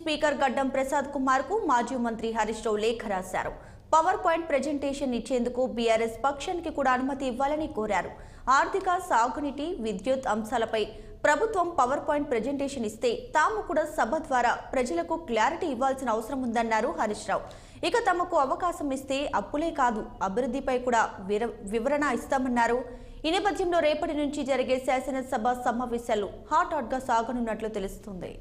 Speaker గడ్డం ప్రసాద్ కుమార్ కు మాజీ మంత్రి హరీష్ రావు లేఖ రాశారు. పవర్ పాయింట్ ప్రెజెంటేషన్ ఇచ్చేందుకు బీఆర్ఎస్ పక్షానికి కూడా అనుమతి ఇవ్వాలని కోరారు. ఆర్థిక, సాగునీటి, విద్యుత్ అంశాలపై ప్రభుత్వం పవర్ పాయింట్ ప్రెజెంటేషన్ ఇస్తే తాము కూడా సభ ద్వారా ప్రజలకు క్లారిటీ ఇవ్వాల్సిన అవసరం ఉందన్నారు హరీష్ రావు. ఇక తమకు అవకాశం ఇస్తే అప్పులే కాదు అభివృద్ధిపై కూడా వివరణ ఇస్తామన్నారు. ఈ నేపథ్యంలో రేపటి నుంచి జరిగే శాసనసభ సమావేశాలు హాట్ గా సాగనున్నట్లు తెలుస్తుంది.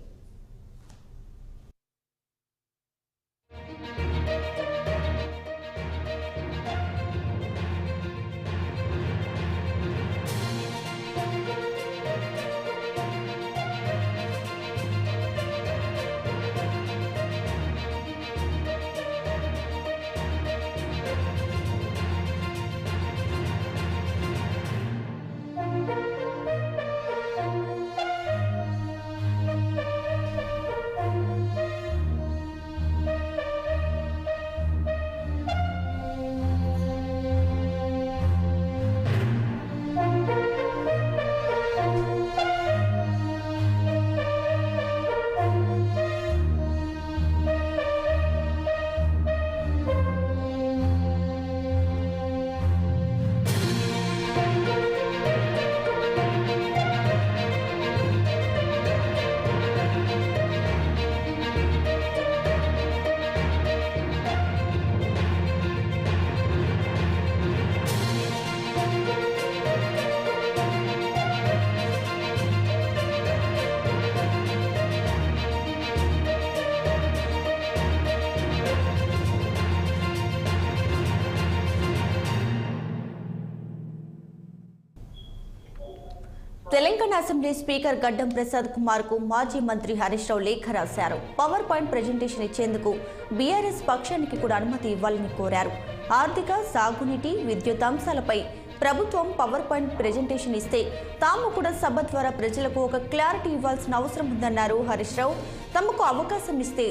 తెలంగాణ అసెంబ్లీ స్పీకర్ గడ్డం ప్రసాద్ కుమార్ కు మాజీ మంత్రి హరీష్ రావు లేఖ రాశారు. పవర్ పాయింట్ ప్రెజెంటేషన్ ఇచ్చేందుకు బీఆర్ఎస్ పక్షానికి కూడా అనుమతి ఇవ్వాలని కోరారు. ఆర్థిక, సాగునీటి, విద్యుత్ అంశాలపై ప్రభుత్వం పవర్ పాయింట్ ప్రెజెంటేషన్ ఇస్తే తాము కూడా సభ ద్వారా ప్రజలకు ఒక క్లారిటీ ఇవ్వాల్సిన అవసరం ఉందన్నారు హరీష్ రావు. తమకు అవకాశం ఇస్తే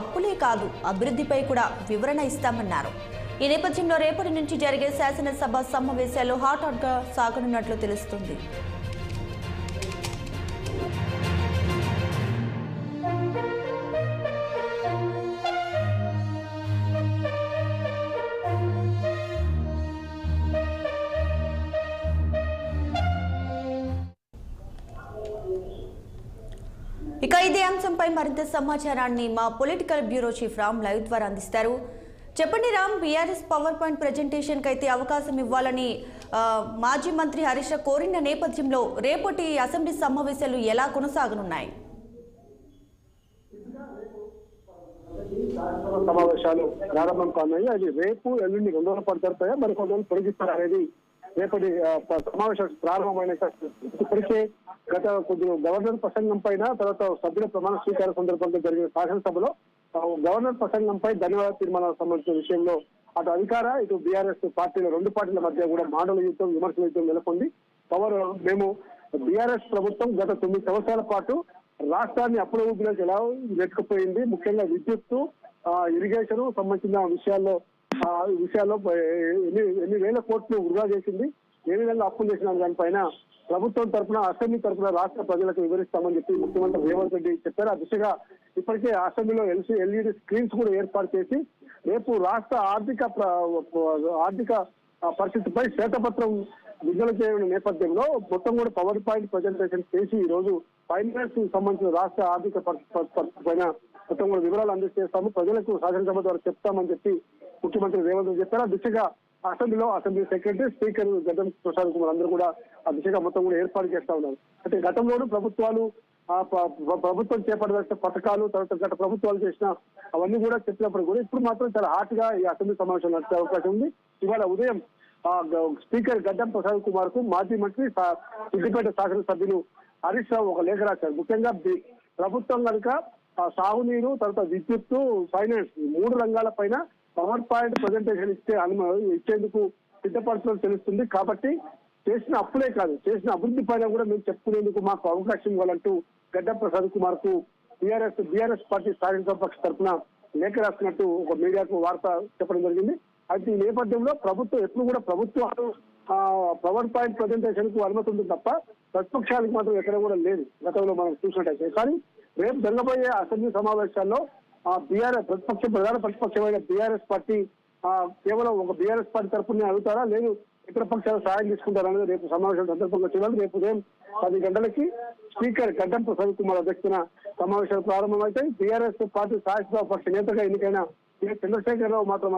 అప్పులే కాదు అభివృద్ధిపై కూడా వివరణ ఇస్తామన్నారు. ఈ నేపథ్యంలో రేపటి నుంచి జరిగే శాసనసభ సమావేశాలు హాట్ గా సాగనున్నట్లు తెలుస్తుంది. ఇక ఇదే అంశంపై మరింత సమాచారాన్ని మా political bureau chief Ram live ద్వారా అందిస్తారు. చెప్పండి Ram, BRS power point presentation కి అయితే అవకాశం ఇవ్వాలని మాజీ మంత్రి హరీష్ రావు కోరిన నేపథ్యంలో రేపటి అసెంబ్లీ సమావేశాలు ఎలా కొనసాగనున్నాయి? సమావేశాలు ప్రారంభం కానున్నాయి. అది రేపు ఎల్లుండి 2 రోజుల పాటు జరుగుతాయా మరి కొన్ని రోజులు పొడిగిస్తారు అనేది రేపటి సమావేశాలు ప్రారంభమైన ఇప్పటికే గత కొద్దిగా గవర్నర్ ప్రసంగం పైన తర్వాత సభ్యుల ప్రమాణ స్వీకార సందర్భంగా జరిగిన శాసనసభలో గవర్నర్ ప్రసంగంపై ధన్యవాద తీర్మానాలకు సంబంధించిన విషయంలో అటు అధికార ఇటు బీఆర్ఎస్ పార్టీల 2 పార్టీల మధ్య కూడా మాటల యుద్ధం, విమర్శల యుద్ధం నెలకొంది. మేము బీఆర్ఎస్ ప్రభుత్వం గత 9 సంవత్సరాల పాటు రాష్ట్రాన్ని అప్పుల ఊపిలోకి ఎలా నెట్టుకుపోయింది, ముఖ్యంగా విద్యుత్తు, ఇరిగేషన్ సంబంధించిన విషయాల్లో ఎన్ని వేల కోట్లు వృధా చేసింది, ఏ విధంగా అప్పులు చేసిన దానిపైన ప్రభుత్వం తరఫున, అసెంబ్లీ తరఫున రాష్ట్ర ప్రజలకు వివరిస్తామని చెప్పి ముఖ్యమంత్రి రేవంత్ రెడ్డి చెప్పారు. ఆ దిశగా ఇప్పటికే అసెంబ్లీలో ఎల్ఈడి స్క్రీన్స్ కూడా ఏర్పాటు చేసి రేపు రాష్ట్ర ఆర్థిక పరిస్థితిపై శ్వేతపత్రం విడుదల చేయడం నేపథ్యంలో మొత్తం కూడా పవర్ పాయింట్ ప్రజెంటేషన్ చేసి ఈ రోజు ఫైనాన్స్ సంబంధించిన రాష్ట్ర ఆర్థిక పరిస్థితి పైన మొత్తం కూడా వివరాలు అందజేస్తాము, ప్రజలకు శాసనసభ ద్వారా చెప్తామని చెప్పి ముఖ్యమంత్రి రేవంత్ రెడ్డి చెప్పారు. ఆ దిశగా అసెంబ్లీలో అసెంబ్లీ సెక్రటరీ, స్పీకర్ గడ్డం ప్రసాద్ కుమార్ అందరూ కూడా ఆ దిశగా మొత్తం కూడా ఏర్పాటు చేస్తా ఉన్నారు. అంటే గతంలోనూ ప్రభుత్వం చేపట్టాల్సిన పథకాలు, తర్వాత గత ప్రభుత్వాలు చేసిన అవన్నీ కూడా చెప్పినప్పుడు కూడా ఇప్పుడు మాత్రం చాలా హాట్ గా ఈ అసెంబ్లీ సమావేశం నడిచే అవకాశం ఉంది. ఇవాళ ఉదయం స్పీకర్ గడ్డం ప్రసాద్ కుమార్ కు మాజీ మంత్రి సిద్దిపేట శాసనసభ్యులు హరీష్ రావు ఒక లేఖ రాశారు. ముఖ్యంగా ప్రభుత్వం కనుక సాగునీరు, తర్వాత విద్యుత్తు, ఫైనాన్స్ 3 రంగాల పైన పవర్ పాయింట్ ప్రజెంటేషన్ ఇచ్చేందుకు సిద్ధపడుతున్నట్టు తెలుస్తుంది. కాబట్టి చేసిన అప్పులే కాదు చేసిన అభివృద్ధి పైన కూడా మేము చెప్పుకునేందుకు మాకు అవకాశం ఇవ్వాలంటూ గడ్డం ప్రసాద్ కుమార్ కు బీఆర్ఎస్ పార్టీ శాసనసభ పక్ష తరఫున లేఖ రాస్తున్నట్టు ఒక మీడియాకు వార్త చెప్పడం జరిగింది. అయితే ఈ నేపథ్యంలో ప్రభుత్వం ఎప్పుడు కూడా ప్రభుత్వాలు పవర్ పాయింట్ ప్రజెంటేషన్ కు అనుమతి ఉంటుంది తప్ప ప్రతిపక్షానికి మాత్రం ఎక్కడ కూడా లేదు గతంలో మనం చూసినట్టయితే. కానీ రేపు జరగబోయే అసెంబ్లీ సమావేశాల్లో బీఆర్ఎస్ ప్రధాన ప్రతిపక్షమైన బీఆర్ఎస్ పార్టీ కేవలం ఒక బీఆర్ఎస్ పార్టీ తరఫున అడుగుతారా, లేదు ఇతర పక్షాలు సాయం తీసుకుంటారా అనేది రేపు సమావేశం సందర్భంగా చూడాలి. రేపు ఉదయం 10 గంటలకి స్పీకర్ గడ్డం ప్రసాద్ కుమార్ అధ్యక్షతన సమావేశాలు ప్రారంభమవుతాయి. బీఆర్ఎస్ పార్టీ శాసనసభ పక్ష నేతగా ఎన్నికైన చంద్రశేఖరరావు మాత్రం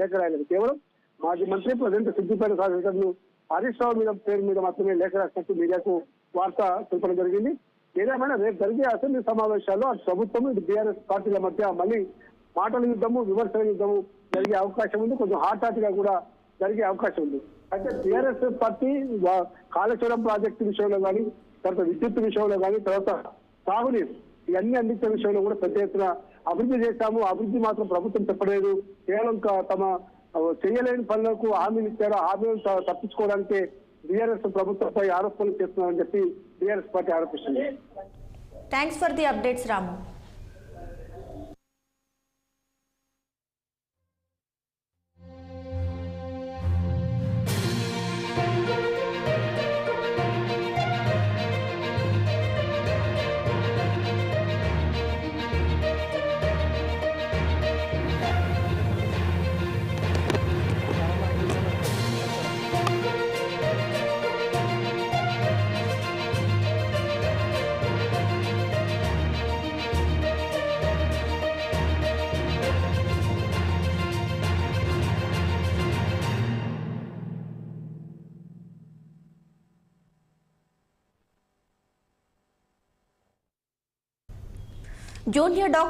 లేఖ రాయలేదు. కేవలం మాజీ మంత్రి ప్రజెంట్ సిద్దిపేట శాసనసభ్యులు హరీష్ రావు పేరు మీద మాత్రమే లేఖ రాసినట్టు మీడియాకు వార్త తెలపడం జరిగింది. ఏదేమైనా రేపు జరిగే అసెంబ్లీ సమావేశాల్లో అటు ప్రభుత్వం ఇటు బీఆర్ఎస్ పార్టీల మధ్య మళ్ళీ మాటల యుద్ధము, విమర్శల యుద్ధము జరిగే అవకాశం ఉంది. కొంచెం హాట్ గా కూడా జరిగే అవకాశం ఉంది. అయితే బీఆర్ఎస్ పార్టీ కాళేశ్వరం ప్రాజెక్టు విషయంలో కానీ, తర్వాత విద్యుత్ విషయంలో కానీ, తర్వాత సాగునీరు ఇవన్నీ అందించే విషయంలో కూడా పెద్ద ఎత్తున అభివృద్ధి చేశాము, అభివృద్ధి మాత్రం ప్రభుత్వం చెప్పలేదు, కేవలం తమ చేయలేని పనులకు హామీలు ఇచ్చారు, హామీలను తప్పించుకోవడానికి బీఆర్ఎస్ ప్రభుత్వంపై ఆరోపణలు చేస్తున్నారని చెప్పి బీఆర్ఎస్ పార్టీ ఆరోపిస్తుంది. Thanks for the updates Ramu. Junior doctor